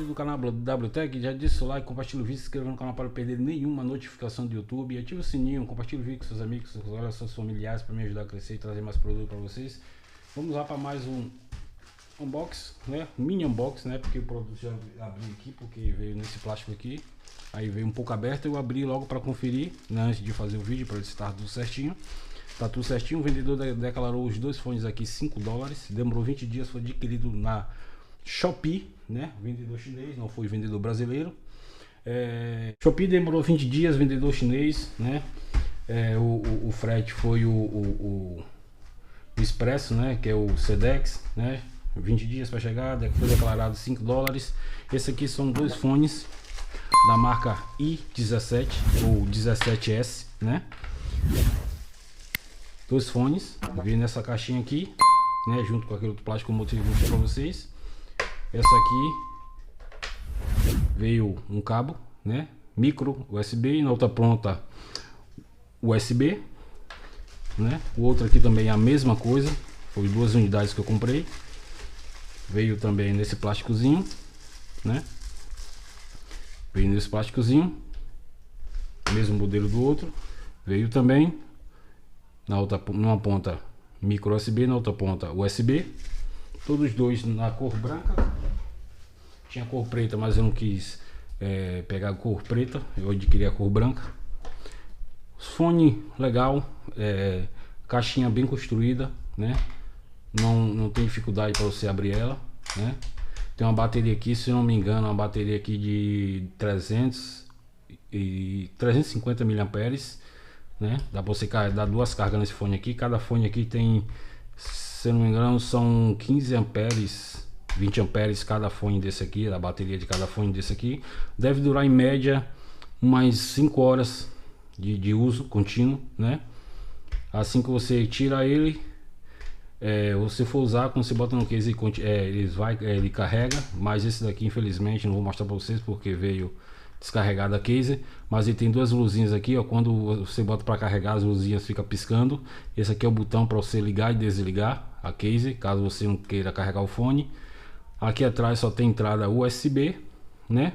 do canal WTech, já deixa o like, compartilha o vídeo, se inscreva no canal para não perder nenhuma notificação do YouTube, ativa o sininho, compartilha o vídeo com seus amigos, seus colegas, seus familiares para me ajudar a crescer e trazer mais produto para vocês. Vamos lá para mais um unbox, né? Mini unbox, né? Porque o produto já abri aqui, porque veio nesse plástico aqui, aí veio um pouco aberto, eu abri logo para conferir, né? Antes de fazer o vídeo, para ver se está tudo certinho. Tá tudo certinho, o vendedor declarou os dois fones aqui $5, demorou 20 dias, foi adquirido na Shopee, né? Vendedor chinês, não foi vendedor brasileiro. Shopee demorou 20 dias, vendedor chinês, né? O frete foi o Expresso, né? Que é o Sedex, né? 20 dias para chegar, foi declarado $5. Esse aqui são dois fones da marca i17 ou 17S, né? Dois fones, veio nessa caixinha aqui, né? Junto com aquele outro plástico que eu mostrei para vocês. Essa aqui veio um cabo, né? Micro USB e na outra ponta USB, né? O outro aqui também é a mesma coisa, foi duas unidades que eu comprei. Veio também nesse plásticozinho, né? Veio nesse plásticozinho, mesmo modelo do outro. Veio também na outra, numa ponta micro USB, na outra ponta USB. Todos dois na cor branca. Tinha cor preta, mas eu não quis pegar a cor preta, eu adquiri a cor branca. Fone legal, caixinha bem construída, né? Não tem dificuldade para você abrir ela, né? Tem uma bateria aqui, se eu não me engano, uma bateria aqui de 350 mAh, né? Dá para você dar duas cargas nesse fone aqui. Cada fone aqui tem, se eu não me engano, são 15 amperes, 20 amperes cada fone desse aqui, a bateria de cada fone desse aqui. Deve durar em média umas 5 horas de uso contínuo, né? Assim que você tira ele, você for usar, quando você bota no case, ele carrega. Mas esse daqui, infelizmente, não vou mostrar para vocês porque veio descarregado a case, mas ele tem duas luzinhas aqui, ó. Quando você bota para carregar, as luzinhas ficam piscando. Esse aqui é o botão para você ligar e desligar a case, caso você não queira carregar o fone. Aqui atrás só tem entrada USB, né?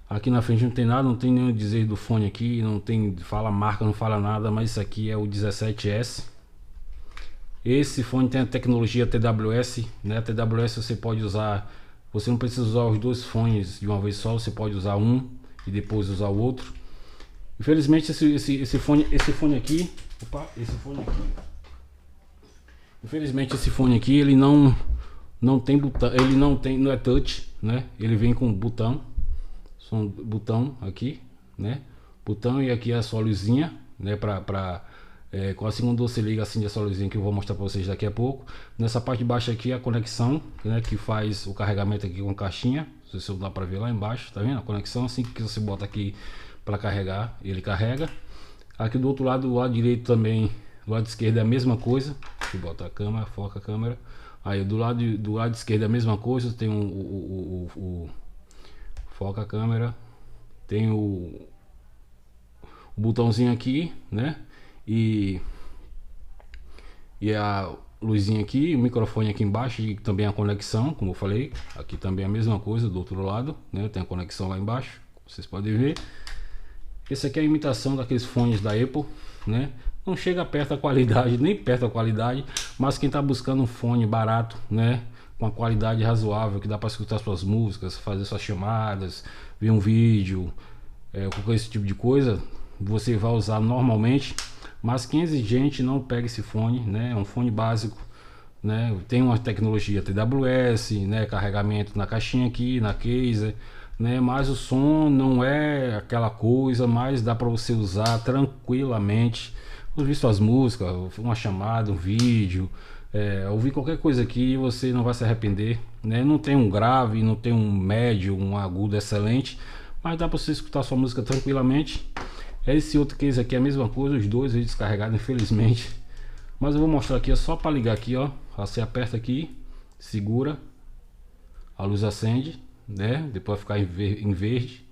Aqui na frente não tem nada, não tem nenhum dizer do fone aqui, não tem, fala marca, não fala nada, mas isso aqui é o 17S. Esse fone tem a tecnologia TWS, né? A TWS você pode usar, você não precisa usar os dois fones de uma vez só, você pode usar um e depois usar o outro. Infelizmente esse fone aqui, infelizmente esse fone aqui ele não tem botão, ele não é touch, né? Ele vem com botão, só um botão aqui, né? Botão, e aqui é a sua luzinha, né? Quando você liga assim essa luzinha que eu vou mostrar para vocês daqui a pouco. Nessa parte de baixo aqui é a conexão, né, que faz o carregamento aqui com a caixinha. Se dá para ver lá embaixo, tá vendo a conexão? Assim que você bota aqui para carregar, ele carrega. Aqui do outro lado, do lado direito também, do lado esquerdo é a mesma coisa. Você bota a câmera, foca a câmera. Aí do lado esquerdo é a mesma coisa, tem foca a câmera, tem o botãozinho aqui, né? E a luzinha aqui, o microfone aqui embaixo e também a conexão, como eu falei. Aqui também é a mesma coisa do outro lado, né? Tem a conexão lá embaixo, vocês podem ver. Esse aqui é a imitação daqueles fones da Apple, né? Não chega perto da qualidade, nem perto da qualidade, mas quem está buscando um fone barato, né, com a qualidade razoável, que dá para escutar suas músicas, fazer suas chamadas, ver um vídeo, qualquer esse tipo de coisa, você vai usar normalmente. Mas quem é exigente, não pega esse fone, né? É um fone básico, né? Tem uma tecnologia TWS, né? Carregamento na caixinha aqui, na case, né? Mas o som não é aquela coisa, mas dá para você usar tranquilamente, ouvir suas músicas, uma chamada, um vídeo, ouvir qualquer coisa aqui, você não vai se arrepender, né? Não tem um grave, não tem um médio, um agudo excelente, mas dá para você escutar sua música tranquilamente. Esse outro case aqui é a mesma coisa, os dois veio descarregado, infelizmente. Mas eu vou mostrar aqui, só para ligar aqui, ó. Você aperta aqui, segura, a luz acende, né? Depois vai ficar em verde,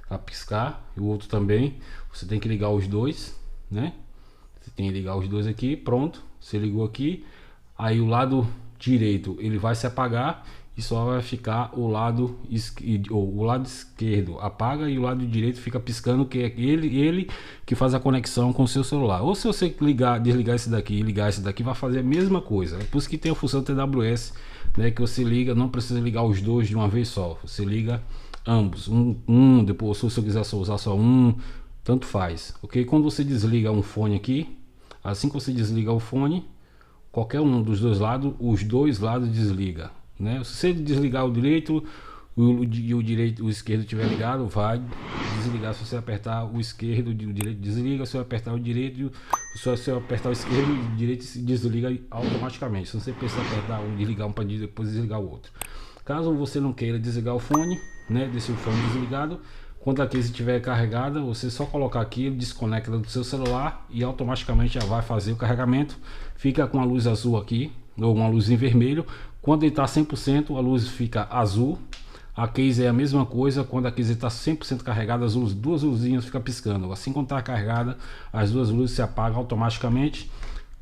a piscar. E o outro também, você tem que ligar os dois, né? Você tem que ligar os dois aqui, pronto. Você ligou aqui, aí o lado direito ele vai se apagar. E e só vai ficar o lado esquerdo apaga e o lado direito fica piscando, que é ele que faz a conexão com o seu celular. Ou se você desligar esse daqui e ligar esse daqui, vai fazer a mesma coisa. É por isso que tem a função TWS, né, que você liga, não precisa ligar os dois de uma vez só, você liga ambos, depois se você quiser só usar só um, tanto faz, ok? Quando você desliga um fone aqui, assim que você desliga o fone, qualquer um dos dois lados, os dois lados desliga, né? Se você desligar o direito o esquerdo estiver ligado, vai desligar. Se você apertar o esquerdo, o direito desliga. Se você apertar o direito, se você apertar o esquerdo, o direito se desliga automaticamente. Se você precisar apertar um, desligar um para depois desligar o outro. Caso você não queira desligar o fone, né, deixe o fone desligado, quando a case estiver carregada, você só colocar aqui, ele desconecta do seu celular e automaticamente já vai fazer o carregamento. Fica com a luz azul aqui, ou uma luz em vermelho. Quando ele está 100%, a luz fica azul. A case é a mesma coisa, quando a case está 100% carregada, as duas luzinhas ficam piscando. Assim quando está carregada, as duas luzes se apagam automaticamente.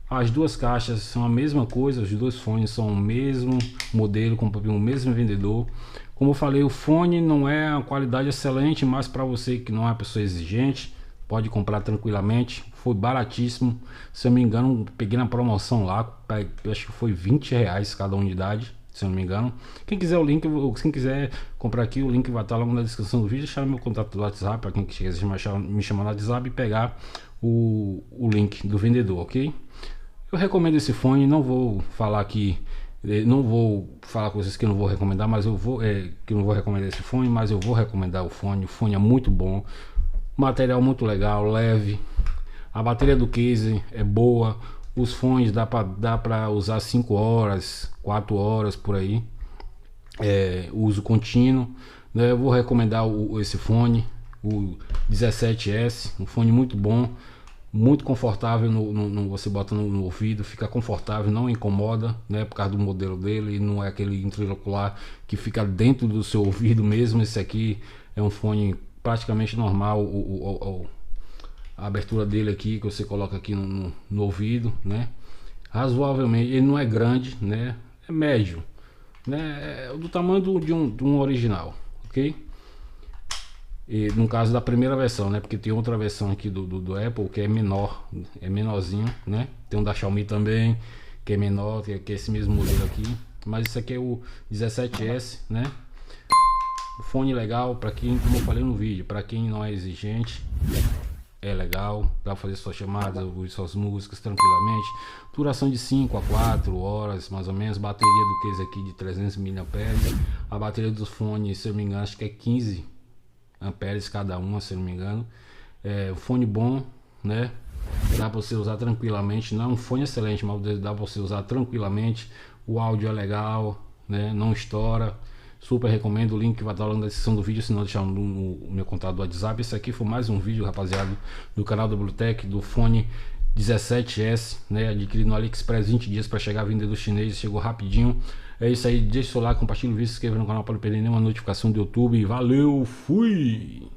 As duas caixas são a mesma coisa, os dois fones são o mesmo modelo, com o mesmo vendedor. Como eu falei, o fone não é uma qualidade excelente, mas para você que não é uma pessoa exigente, pode comprar tranquilamente. Foi baratíssimo, se eu não me engano, peguei na promoção lá, acho que foi R$20 cada unidade, se eu não me engano. Quem quiser o link, quem quiser comprar aqui, o link vai estar logo na descrição do vídeo. Deixar meu contato do WhatsApp para quem quiser me chamar no WhatsApp e pegar o link do vendedor, ok? Eu recomendo esse fone, não vou falar aqui, não vou falar com vocês que eu não vou recomendar, mas eu vou que eu não vou recomendar esse fone, mas eu vou recomendar o fone. O fone é muito bom, material muito legal, leve, a bateria do case é boa, os fones dá para usar 5 horas, 4 horas por aí, uso contínuo, né? Eu vou recomendar esse fone, o 17S, um fone muito bom, muito confortável, você bota no ouvido, fica confortável, não incomoda, né, por causa do modelo dele, e não é aquele intraocular que fica dentro do seu ouvido mesmo. Esse aqui é um fone praticamente normal, a abertura dele aqui, que você coloca aqui no ouvido, né, razoavelmente, ele não é grande, né, é médio, né, é do tamanho de um original, ok? E no caso da primeira versão, né? Porque tem outra versão aqui do Apple que é menor, é menorzinho, né? Tem um da Xiaomi também, que é menor, que é esse mesmo modelo aqui. Mas esse aqui é o 17S, né? O fone legal, para quem, como eu falei no vídeo, para quem não é exigente, é legal. Dá pra fazer suas chamadas, ouvir suas músicas tranquilamente. Duração de 5 a 4 horas, mais ou menos. Bateria do case aqui de 300 mAh. A bateria dos fones, se eu não me engano, acho que é 15 amperes cada uma, se eu não me engano. É um fone bom, né? Dá para você usar tranquilamente. Não é um fone excelente, mas dá para você usar tranquilamente. O áudio é legal, né? Não estoura. Super recomendo. O link vai estar lá na descrição do vídeo, se não deixar no meu contato do WhatsApp. Esse aqui foi mais um vídeo, rapaziada, do canal da Bluetech, do fone 17S, né? Adquirido no AliExpress, 20 dias para chegar, vendedor chinês, chegou rapidinho. É isso aí, deixa o seu like, compartilha o vídeo, se inscreva no canal para não perder nenhuma notificação do YouTube. Valeu, fui!